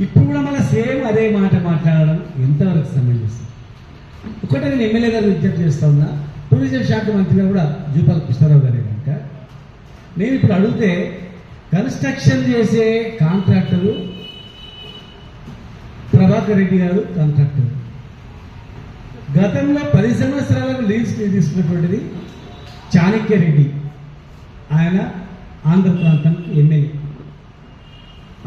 ఇప్పుడు కూడా మళ్ళీ సేమ్ అదే మాట మాట్లాడడం ఎంతవరకు సమంజసం? ఒకటే నేను ఎమ్మెల్యే గారు విజ్ఞప్తి చేస్తా ఉన్నా, టూరిజం శాఖ మంత్రిగా కూడా జూపాల కృష్ణారావు గారే కనుక నేను ఇప్పుడు అడిగితే కన్స్ట్రక్షన్ చేసే కాంట్రాక్టరు ప్రభాకర్ రెడ్డి గారు కాంట్రాక్టర్, గతంలో 10 సంవత్సరాలకు లీజ్ తీసుకున్నటువంటిది చాణక్య రెడ్డి, ఆయన ఆంధ్ర ప్రాంతం ఎమ్మెల్యే.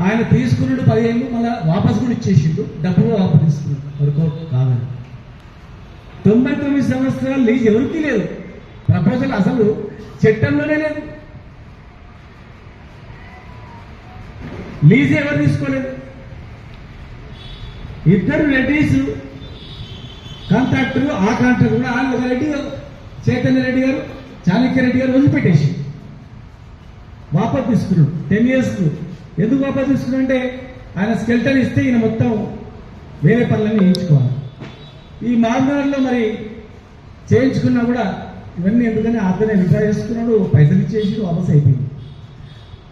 ఆయన తీసుకున్నాడు 10 ఏళ్ళు, మళ్ళీ వాపసు కూడా ఇచ్చేసిండు, డబ్బులు వాపసు తీసుకున్నాడు, వర్కౌట్ కాదని. 99 సంవత్సరాలు లీజ్ ఎవరికి లేదు, ప్రపోజల్ అసలు చట్టంలోనే లేదు, లీజ్ ఎవరు తీసుకోలేదు. ఇద్దరు రెడ్డీస్ కాంట్రాక్టర్, ఆ కాంట్రాక్టర్ కూడా ఒక రెడ్డి చైతన్య రెడ్డి గారు, చాణక్య రెడ్డి గారు వదిలిపెట్టేసి వాపసు తీసుకున్నాడు 10 yearsకు. ఎందుకు వాపసు తీసుకున్నాడు అంటే ఆయన స్కెల్టన్ ఇస్తే ఈయన మొత్తం వేరే పనులన్నీ వేయించుకోవాలి. ఈ మార్గాల్లో మరి చేయించుకున్నా కూడా ఇవన్నీ ఎందుకని అతనే విడ్రా చేసుకున్నాడు, పైసలు ఇచ్చేసి వాపసు అయిపోయింది.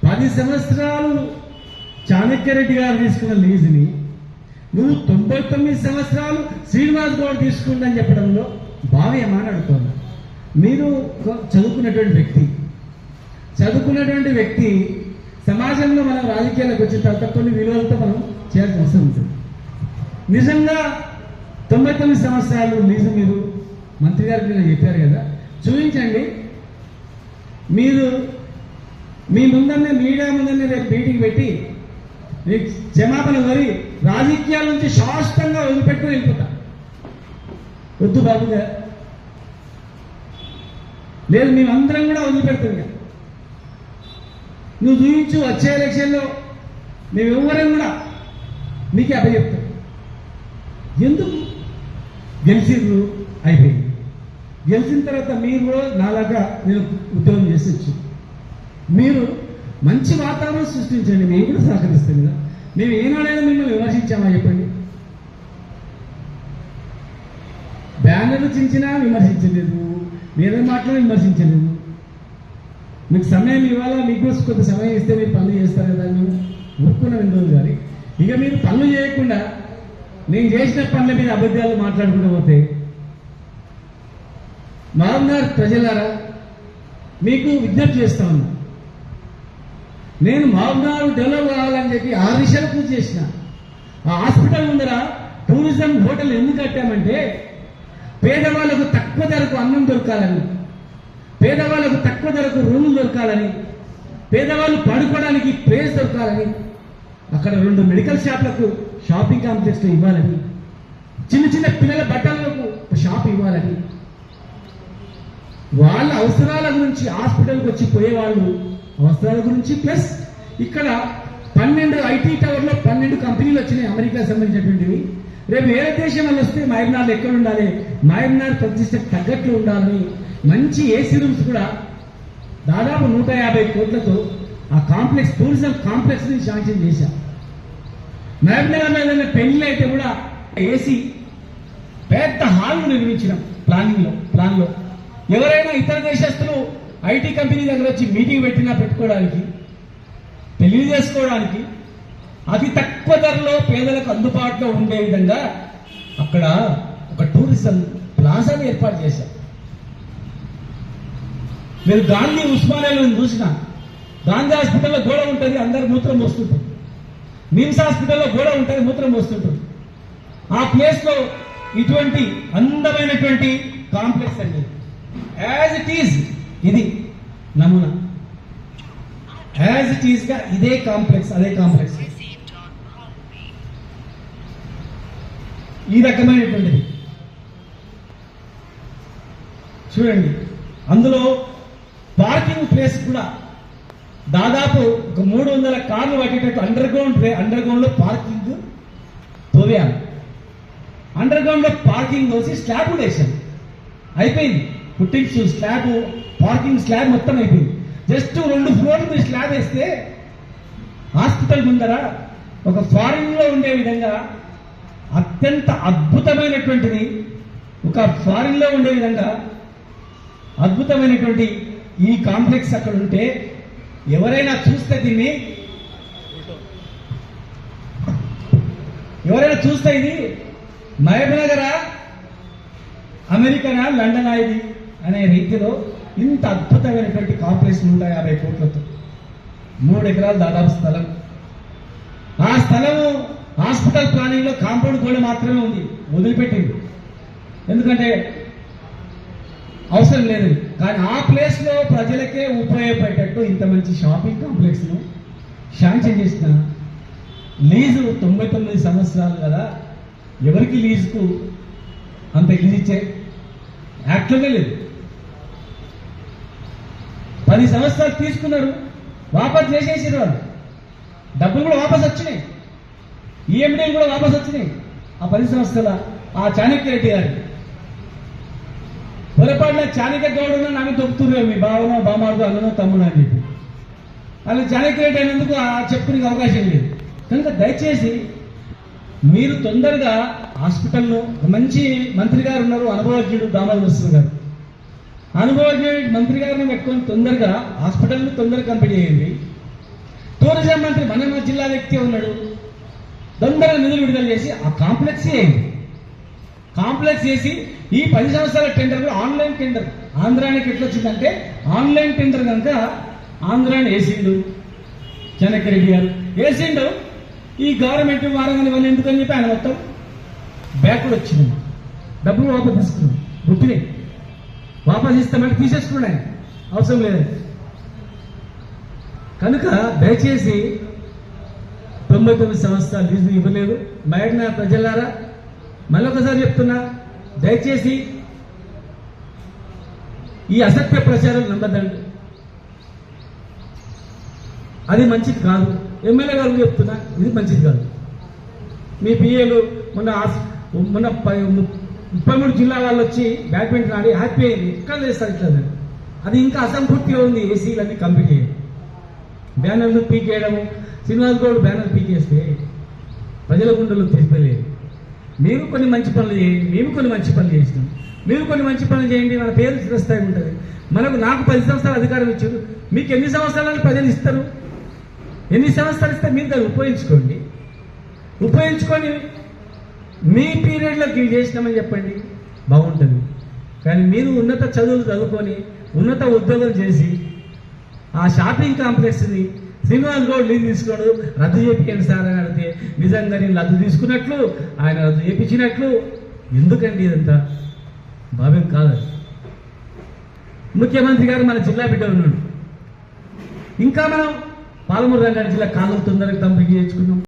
10 సంవత్సరాలు చాణక్య రెడ్డి గారు తీసుకున్న లీజుని నువ్వు 99 సంవత్సరాలు శ్రీనివాస్ గౌడ్ తీసుకుందని చెప్పడంలో భావ్యమా అని అడుగుతున్నా. మీరు చదువుకున్నటువంటి వ్యక్తి సమాజంలో మనం రాజకీయాలకు వచ్చిన తర్వాత కొన్ని విలువలతో మనం చేయాల్సిన అవసరం ఉంటుంది. నిజంగా 99 సంవత్సరాలు లీజు మీరు మంత్రి గారికి నేను చెప్పారు కదా, చూపించండి. మీరు మీ ముందన్నే మీడియా ముందన్నే రేపు మీటింగ్ పెట్టి మీకు క్షమాపణ కోరి రాజకీయాల నుంచి శాశ్వతంగా వదిలిపెట్టుకుని వెళ్ళిపోతా. వద్దు బాబు గారు, లేదు మేమందరం కూడా వదిలిపెడుతుంది. నువ్వు చూపించు, వచ్చే ఎలక్షన్లో మేమెవ్వరం కూడా నీకే అప్పచెప్తాం. ఎందుకు గెలిచిండ్రు అయిపోయింది. గెలిచిన తర్వాత మీరు కూడా నాలాగా నేను ఉద్యోగం చేసేచ్చు. మీరు మంచి వాతావరణం సృష్టించండి, మేము కూడా సహకరిస్తాం కదా. మేము ఏనాడైనా మిమ్మల్ని విమర్శించామా చెప్పండి? బ్యానర్లు చించినా విమర్శించలేదు, వేరే మాటలు విమర్శించలేదు. మీకు సమయం ఇవ్వాలా, మీకు కొంత సమయం ఇస్తే మీరు పనులు చేస్తారు కదా, మేము ఊరుకున్న విందు. కానీ ఇక మీరు పనులు చేయకుండా నేను చేసిన పనుల మీద అబద్ధాలు మాట్లాడుకుంటూ పోతే, మహబూబ్నగర్ ప్రజలారా మీకు విజ్ఞప్తి చేస్తా ఉన్నా. నేను మహబూబ్నగర్ డెవలప్ కావాలని చెప్పి 6 విషయాలు పూర్తి చేసిన. ఆ హాస్పిటల్ ముందర టూరిజం హోటల్ ఎందుకు కట్టామంటే పేదవాళ్ళకు తక్కువ ధరకు అన్నం దొరకాలని, పేదవాళ్ళకు తక్కువ ధరకు రూములు దొరకాలని, పేదవాళ్ళు పడుకోవడానికి ప్లేస్ దొరకాలని, అక్కడ 2 మెడికల్ షాప్లకు షాపింగ్ కాంప్లెక్స్లు ఇవ్వాలని, చిన్న చిన్న పిల్లల బట్టలకు షాప్ ఇవ్వాలని, వాళ్ళ అవసరాల గురించి హాస్పిటల్కి వచ్చి పోయేవాళ్ళు అవసరాల గురించి, ప్లస్ ఇక్కడ 12 ఐటీ టవర్లో 12 కంపెనీలు వచ్చినాయి అమెరికా సంబంధించినటువంటివి. రేపు వేరే దేశం వాళ్ళు వస్తే మహబూబ్నగర్ ఎక్కడ ఉండాలి, మహబూబ్నగర్ ప్రతిష్టకు తగ్గట్లు ఉండాలని మంచి ఏసీ రూమ్స్ కూడా దాదాపు 150 కోట్లతో ఆ కాంప్లెక్స్, టూరిజం కాంప్లెక్స్ ని శాంక్షన్ చేశాం. మహబూబ్నగర్లో ఏదైనా పెళ్లి అయితే కూడా ఏసీ పెద్ద హాల్ నిర్మించినాం ప్లాన్లో. ఎవరైనా ఇతర దేశస్తులు ఐటీ కంపెనీ దగ్గర వచ్చి మీటింగ్ పెట్టినా పెట్టుకోవడానికి, పెళ్లి చేసుకోవడానికి అతి తక్కువ ధరలో పేదలకు అందుబాటులో ఉండే విధంగా అక్కడ ఒక టూరిజం ప్లాజాను ఏర్పాటు చేశాం. మీరు గాంధీ ఉస్మానియాలో చూసిన గాంధీ హాస్పిటల్లో గోడ ఉంటుంది, అందరు మూత్రం పోస్తుంటారు. నిమ్స్ హాస్పిటల్లో గోడ ఉంటుంది, మూత్రం పోస్తుంటారు. ఆ ప్లేస్ లో ఇటువంటి అందమైనటువంటి కాంప్లెక్స్ అండి. యాజ్ ఇట్ ఈజ్ ఇది నమూనా, యాజ్ ఇట్ ఈజ్ గా ఇదే కాంప్లెక్స్, అదే కాంప్లెక్స్ ఈ రకమైనటువంటిది చూడండి. అందులో పార్కింగ్ ప్లేస్ కూడా దాదాపు ఒక 300 కార్లు పట్టేటట్టు అండర్ గ్రౌండ్ లో పార్కింగ్ తోవేయాలి. అండర్ గ్రౌండ్ లో పార్కింగ్ తోసి స్లాబ్ కూడా వేసాను, అయిపోయింది. ఫుట్టింగ్స్ స్లాబ్, పార్కింగ్ స్లాబ్ మొత్తం అయిపోయింది. జస్ట్ 2 ఫ్లోర్లు మీరు స్లాబ్ వేస్తే హాస్పిటల్ ముందర ఒక ఫారిన్ లో ఉండే విధంగా అత్యంత అద్భుతమైనటువంటిది, ఒక ఫారిన్ లో ఉండే విధంగా అద్భుతమైనటువంటి ఈ కాంప్లెక్స్ అక్కడ ఉంటే ఎవరైనా చూస్తే దీన్ని ఎవరైనా చూస్తే ఇది మహబూబ్ నగరా, అమెరికనా, లండనా ఇది అనే రీతిలో ఇంత అద్భుతమైనటువంటి కాంప్లెక్స్ 150 కోట్లతో 3 ఎకరాలు దాదాపు స్థలం. ఆ స్థలము హాస్పిటల్ ప్లానింగ్ లో కాంపౌండ్ గోడ మాత్రమే ఉంది, వదిలిపెట్టింది. ఎందుకంటే అవసరం లేదు. కానీ ఆ ప్లేస్ లో ప్రజలకే ఉపయోగపడేటట్టు ఇంత మంచి షాపింగ్ కాంప్లెక్స్ ను శాంక్షన్ చేసిన లీజు 99 సంవత్సరాలు కదా, ఎవరికి లీజుకు అంత లీజ్ ఇచ్చే యాక్ట్లోనే లేదు. 10 సంవత్సరాలు తీసుకున్నారు, వాపస్ చేసేసారు. వాళ్ళు డబ్బులు కూడా వాపస్ వచ్చినాయి, ఈఎండీలు కూడా వాపస్ వచ్చినాయి. ఆ 10 సంవత్సరాల ఆ చాణక్య రెడ్డి గారు పొరపాటున చాణక్య గౌడ్ నామే దొరుకుతున్నారు, మీ బావనో బామార్దో అన్ననో తమ్ముడు అని చెప్పి. వాళ్ళు చాణక్య రెడ్డి అయినందుకు ఆ చెప్పుకునే అవకాశం లేదు. కనుక దయచేసి మీరు తొందరగా హాస్పిటల్లో మంచి మంత్రి గారు ఉన్నారు, అనుభవజ్ఞుడు దామోదర్ నరసింహ గారు. అనుభవజ్ఞుడు మంత్రి గారిని పెట్టుకొని తొందరగా హాస్పిటల్ని తొందరగా కంప్లీట్ చేయండి. టూరిజం మంత్రి మన జిల్లా వ్యక్తి ఉన్నాడు, తొందరగా నిధులు విడుదల చేసి ఆ కాంప్లెక్స్ చేయండి. కాంప్లెక్స్ చేసి ఈ 10 సంవత్సరాల టెండర్ కూడా ఆన్లైన్ టెండర్ ఆంధ్రానికి ఎట్లా వచ్చిందంటే ఆన్లైన్ టెండర్ కనుక ఆంధ్రాని వేసిండు చాణక్య రెడ్డి గారు, వేసిండు. ఈ గవర్నమెంట్ వారంగా ఇవన్నీ ఎందుకని చెప్పి ఆయన మొత్తం బ్యాక్వర్డ్ వచ్చింది, డబ్బులు వాపస్ తీసుకున్నాం, గుర్తులే వాపస్ ఇస్తామంటే తీసేసుకున్నాడు ఆయన, అవసరం లేదు. కనుక దయచేసి 99 సంవత్సరాలు లీజు ఇవ్వలేదు. మహబూబ్నగర్ ప్రజలారా మళ్ళొకసారి చెప్తున్నా, దయచేసి ఈ అసత్య ప్రచారం నమ్మదండి, అది మంచిది కాదు. ఎమ్మెల్యే గారు చెప్తున్నా, ఇది మంచిది కాదు. మీ పిఏలు మొన్న 33 జిల్లా వాళ్ళు వచ్చి బ్యాడ్మింటన్ ఆడి హ్యాపీ అయింది, ఎక్కడ చేస్తారు ఇట్లా? అది ఇంకా అసంపూర్తిగా ఉంది. ఏసీలన్నీ కంప్లీట్ చేయాలి, బ్యానర్లు పీకేయడము. శ్రీనివాస్ గౌడ్ బ్యానర్ పీకేస్తే ప్రజల గుండెలు తెలిపలేదు. మీరు కొన్ని మంచి పనులు చేయండి, మేము కొన్ని మంచి పనులు చేసినాం, మీరు కొన్ని మంచి పనులు చేయండి, మన పేరు చిరస్థాయి ఉంటుంది. నాకు 10 సంవత్సరాలు అధికారం ఇచ్చారు, మీకు ఎన్ని సంవత్సరాలను ప్రజలు ఇస్తారు? ఎన్ని సంవత్సరాలు ఇస్తే మీరు దాన్ని ఉపయోగించుకోండి. ఉపయోగించుకొని మీ పీరియడ్లో ఇవి చేసినామని చెప్పండి, బాగుంటుంది. కానీ మీరు ఉన్నత చదువులు చదువుకొని ఉన్నత ఉద్యోగం చేసి ఆ షాపింగ్ కాంప్లెక్స్ని శ్రీనివాస్ గౌడ్ లీజ్ తీసుకోడు, రద్దు చేయించండి సార్ అని అడిగితే నిజంగా నేను రద్దు తీసుకున్నట్లు, ఆయన రద్దు చేయించినట్లు. ఎందుకండి ఇదంతా? భావ్యం కాదు. ముఖ్యమంత్రి గారు మన జిల్లా బిడ్డ ఉన్నాడు, ఇంకా మనం పాలమూరు రంగారెడ్డి జిల్లా కాలం తొందరగా కంప్లీట్ చేసుకున్నాం.